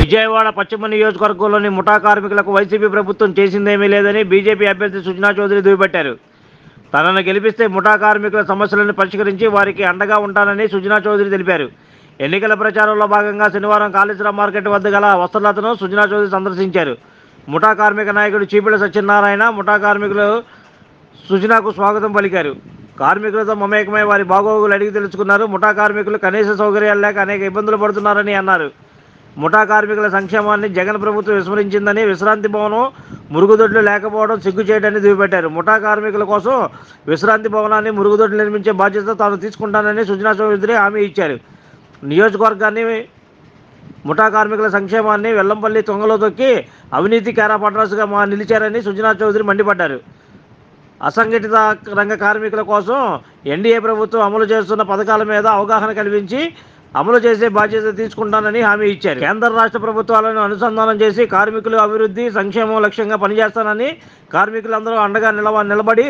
విజయవాడ పశ్చిమ నియోజకవర్గంలోని ముఠా కార్మికులకు వైసీపీ ప్రభుత్వం చేసిందేమీ లేదని బీజేపీ అభ్యర్థి సుజనా చౌదరి దుయ్యబట్టారు. తనను గెలిపిస్తే ముఠా కార్మికుల సమస్యలను పరిష్కరించి వారికి అండగా ఉంటానని సుజనా చౌదరి తెలిపారు. ఎన్నికల ప్రచారంలో భాగంగా శనివారం కాళేశ్వరం మార్కెట్ వద్ద గల వస్త్రలతను సుజనా చౌదరి సందర్శించారు. ముఠా కార్మిక నాయకుడు చీపిళ్ళ సత్యనారాయణ ముఠా కార్మికులు సుజనాకు స్వాగతం పలికారు. కార్మికులతో మమేకమై వారి బాగోగులు అడిగి తెలుసుకున్నారు. ముఠా కార్మికులు కనీస సౌకర్యాలు లేక అనేక ఇబ్బందులు పడుతున్నారని అన్నారు. ముఠా కార్మికుల సంక్షేమాన్ని జగన్ ప్రభుత్వం విస్మరించిందని, విశ్రాంతి భవనం మురుగుదొడ్లు లేకపోవడం సిగ్గుచేయడాన్ని దుయ్యబట్టారు. ముఠా కార్మికుల కోసం విశ్రాంతి భవనాన్ని మురుగుదొడ్లు నిర్మించే బాధ్యత తాను తీసుకుంటానని సుజనా చౌదరి హామీ ఇచ్చారు. నియోజకవర్గాన్ని ముఠా కార్మికుల సంక్షేమాన్ని వెల్లంపల్లి తొంగలో తొక్కి అవినీతి కేరాపట్రాసుగా నిలిచారని సుజనా చౌదరి మండిపడ్డారు. అసంఘటిత రంగ కార్మికుల కోసం ఎన్డీఏ ప్రభుత్వం అమలు చేస్తున్న పథకాల మీద అవగాహన కల్పించి అమలు చేసే బాధ్యత తీసుకుంటానని హామీ ఇచ్చారు. కేంద్ర రాష్ట్ర ప్రభుత్వాలను అనుసంధానం చేసి కార్మికులు అభివృద్ధి సంక్షేమం లక్ష్యంగా పనిచేస్తానని, కార్మికులందరూ అండగా నిలబడి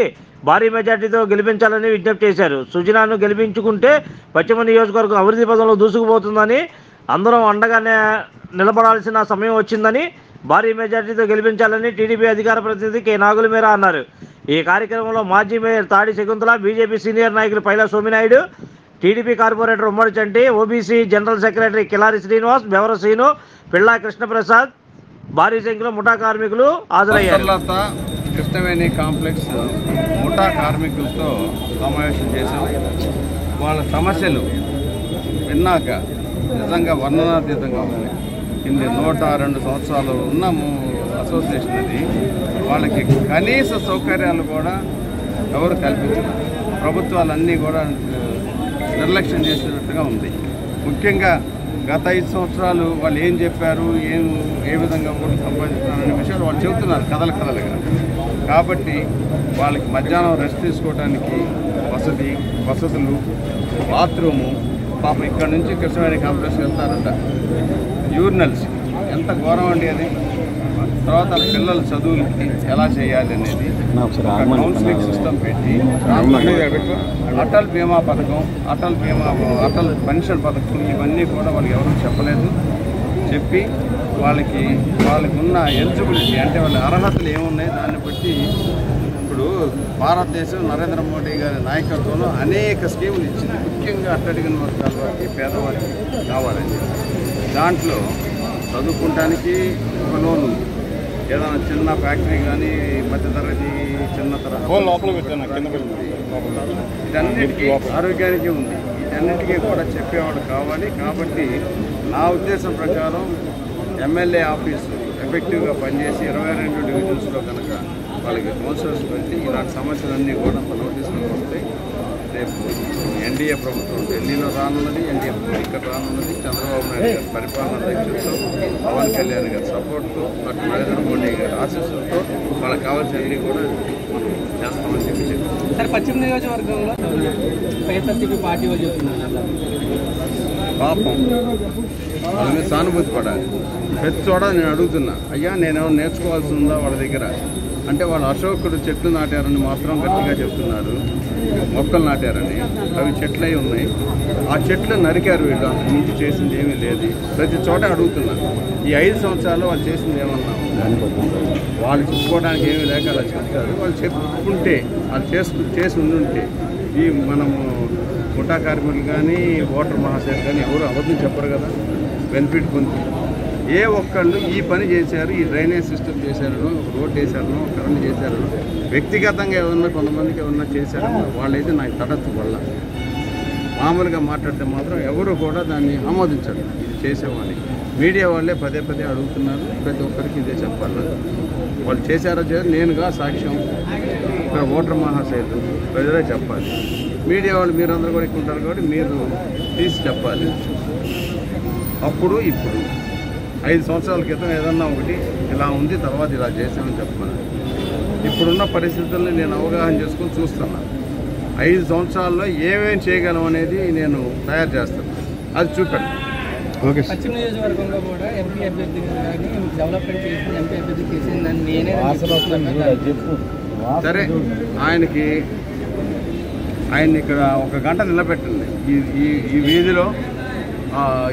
భారీ మెజార్టీతో గెలిపించాలని విజ్ఞప్తి చేశారు. సుజనాను గెలిపించుకుంటే పశ్చిమ నియోజకవర్గం అభివృద్ధి పదంలో దూసుకుపోతుందని, అందరం అండగా నిలబడాల్సిన సమయం వచ్చిందని, భారీ మెజార్టీతో గెలిపించాలని టీడీపీ అధికార ప్రతినిధి కె నాగులమీర అన్నారు. ఈ కార్యక్రమంలో మాజీ మేయర్ తాడి శకుంతల, బీజేపీ సీనియర్ నాయకులు పైలా Somi Naidu, TDP corporator Ummadi Chanti, OBC general secretary Kilari Srinivas, Bevara Srinu, Pilla Krishnaprasad, భారీ సంఖ్యలో ముఠా కార్మికులు హాజరయ్యారు. కృష్ణవేణి కాంప్లెక్స్ ముఠా కార్మికులతో సమావేశం చేశాం. వాళ్ళ సమస్యలు విన్నాక నిజంగా వర్ణనాతీతంగా ఉంది. ఇన్ని 102 సంవత్సరాలు ఉన్న అసోసియేషన్ అది. వాళ్ళకి కనీస సౌకర్యాలు కూడా ఎవరు కల్పించారు. ప్రభుత్వాలన్నీ కూడా నిర్లక్ష్యం చేసినట్టుగా ఉంది. ముఖ్యంగా గత 5 సంవత్సరాలు వాళ్ళు ఏం చెప్పారు, ఏ విధంగా కూడా సంపాదిస్తున్నారనే విషయాలు వాళ్ళు చెబుతున్నారు కథలుగా. కాబట్టి వాళ్ళకి మధ్యాహ్నం రెస్ట్ తీసుకోవడానికి వసతులు, బాత్రూము, పాపం ఇక్కడ నుంచి కృష్ణవేణి కాంప్లెక్స్కి వెళ్తారంట. యూరినల్స్ ఎంత ఘోరం అండి అది. తర్వాత పిల్లల చదువులకి ఎలా చేయాలి అనేది కౌన్సిలింగ్ సిస్టమ్ పెట్టి, అటల్ బీమా పథకం, అటల్ పెన్షన్ పథకం, ఇవన్నీ కూడా వాళ్ళకి ఎవరు చెప్పలేదు. చెప్పి వాళ్ళకి ఉన్న ఎలిజిబిలిటీ అంటే వాళ్ళ అర్హతలు ఏమున్నాయి దాన్ని బట్టి ఇప్పుడు భారతదేశం నరేంద్ర మోడీ గారి నాయకత్వంలో అనేక స్కీములు ఇచ్చింది. ముఖ్యంగా అట్టడిగిన వర్గాల వారికి, పేదవారికి కావాలండి. దాంట్లో చదువుకోవడానికి ఒక లోను, ఏదైనా చిన్న ఫ్యాక్టరీ కానీ, మధ్యతరగతి చిన్న తరహా ఇదన్నిటికీ, ఆరోగ్యానికి ఉంది. వీటన్నిటికీ కూడా చెప్పేవాడు కావాలి. కాబట్టి నా ఉద్దేశం ప్రకారం ఎమ్మెల్యే ఆఫీసు ఎఫెక్టివ్గా పనిచేసి 22 డివిజన్స్లో కనుక వాళ్ళకి కౌన్సిలర్స్ పెట్టి ఇలాంటి సమస్యలన్నీ కూడా నోటీసులకు వస్తాయి. రేపు ఎన్డీఏ ప్రభుత్వం ఢిల్లీలో రానున్నది, ఎన్డీఏ ప్రభుత్వం ఇక్కడ రానున్నది. చంద్రబాబు నాయుడు గారి పరిపాలన దక్షతతో, పవన్ కళ్యాణ్ గారి సపోర్ట్తో, డాక్టర్ నరేంద్ర మోడీ గారి ఆశీస్సులతో వాళ్ళకి కావాల్సినవి కూడా చేస్తామని చెప్పి సార్, పశ్చిమ నియోజకవర్గంలో వైఎస్ఆర్సీపీ పార్టీ వాళ్ళు చెప్తున్నారు పాపం వాళ్ళ మీద సానుభూతి పడాలి. ప్రతి చోట నేను అడుగుతున్నా, అయ్యా నేనేమో నేర్చుకోవాల్సి ఉందా వాళ్ళ దగ్గర అంటే, వాళ్ళు అశోకుడు చెట్లు నాటారని మాత్రం గట్టిగా చెప్తున్నారు. మొక్కలు నాటారని, అవి చెట్లై ఉన్నాయి. ఆ చెట్లు నరికారు వీళ్ళు, అంతకుమించి చేసింది ఏమీ లేదు. ప్రతి చోట అడుగుతున్నా, ఈ 5 సంవత్సరాల్లో వాళ్ళు చేసింది ఏమన్నా వాళ్ళు చెప్పుకోవడానికి ఏమీ లేక అలా చెప్తారు. వాళ్ళు చెప్పుకుంటే, వాళ్ళు చేసి ఉండుంటే ఈ మనము ముఠా కార్మికులు కానీ, ఓటర్ మహాశయులు కానీ ఎవరు అబద్ధం చెప్పరు కదా. బెనిఫిట్ పొంది ఏ ఒక్కళ్ళు ఈ పని చేశారు, ఈ డ్రైనేజ్ సిస్టమ్ చేశారనో, రోడ్ వేశారనో, కరెంట్ చేశారనో, వ్యక్తిగతంగా ఏమన్నా కొంతమందికి ఏమన్నా చేశారనో వాళ్ళైతే నాకు తడత్తు వల్ల మామూలుగా మాట్లాడితే మాత్రం ఎవరు కూడా దాన్ని ఆమోదించరు. ఇది చేసేవాళ్ళని మీడియా వాళ్ళే పదే అడుగుతున్నారు. ప్రతి ఒక్కరికి ఇదే చెప్పాలి. వాళ్ళు చేశారో నేనుగా సాక్ష్యం, ఇక్కడ ఓటర్ మహాశయులు ప్రజలే చెప్పాలి. మీడియా వాళ్ళు మీరందరూ కూడా ఇక్కడ ఉంటారు కాబట్టి మీరు తీసి చెప్పాలి. అప్పుడు ఇప్పుడు 5 సంవత్సరాల క్రితం ఏదన్నా ఒకటి ఇలా ఉంది, తర్వాత ఇలా చేశామని చెప్పాలి. ఇప్పుడున్న పరిస్థితుల్ని నేను అవగాహన చేసుకొని చూస్తున్నాను. 5 సంవత్సరాల్లో ఏమేమి చేయగలం అనేది నేను తయారు చేస్తాను, అది చూపెట్టాను. ఓకే. పశ్చిమ నియోజకవర్గంలో కూడా ఎంపీ అభ్యర్థి కానీ డెవలప్మెంట్ చేసిన ఎంపీ అభ్యర్థి చేసిందని నేనే సరే, ఆయన్ని ఇక్కడ 1 గంట నిలబెట్టండి ఈ వీధిలో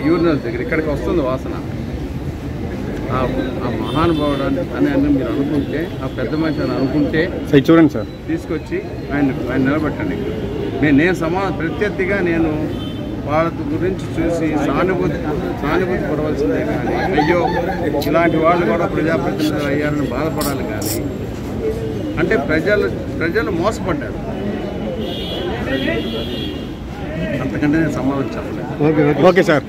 యూరినల్స్ దగ్గర. ఇక్కడికి వస్తుంది వాసన. ఆ మహానుభావుడు అని మీరు అనుకుంటే, ఆ పెద్ద మనిషి అని అనుకుంటే చూడండి సార్, తీసుకొచ్చి ఆయన నిలబెట్టండి. నేను ప్రత్యర్థిగా నేను వాళ్ళ గురించి చూసి సానుభూతి పడవలసిందే కానీ అయ్యో ఇలాంటి వాళ్ళు కూడా ప్రజాప్రతినిధులు అయ్యారని బాధపడాలి. కానీ అంటే ప్రజలు మోసపడ్డారు, అంతకంటే నేను సమాధానం చెప్పలేదు. Okay sir.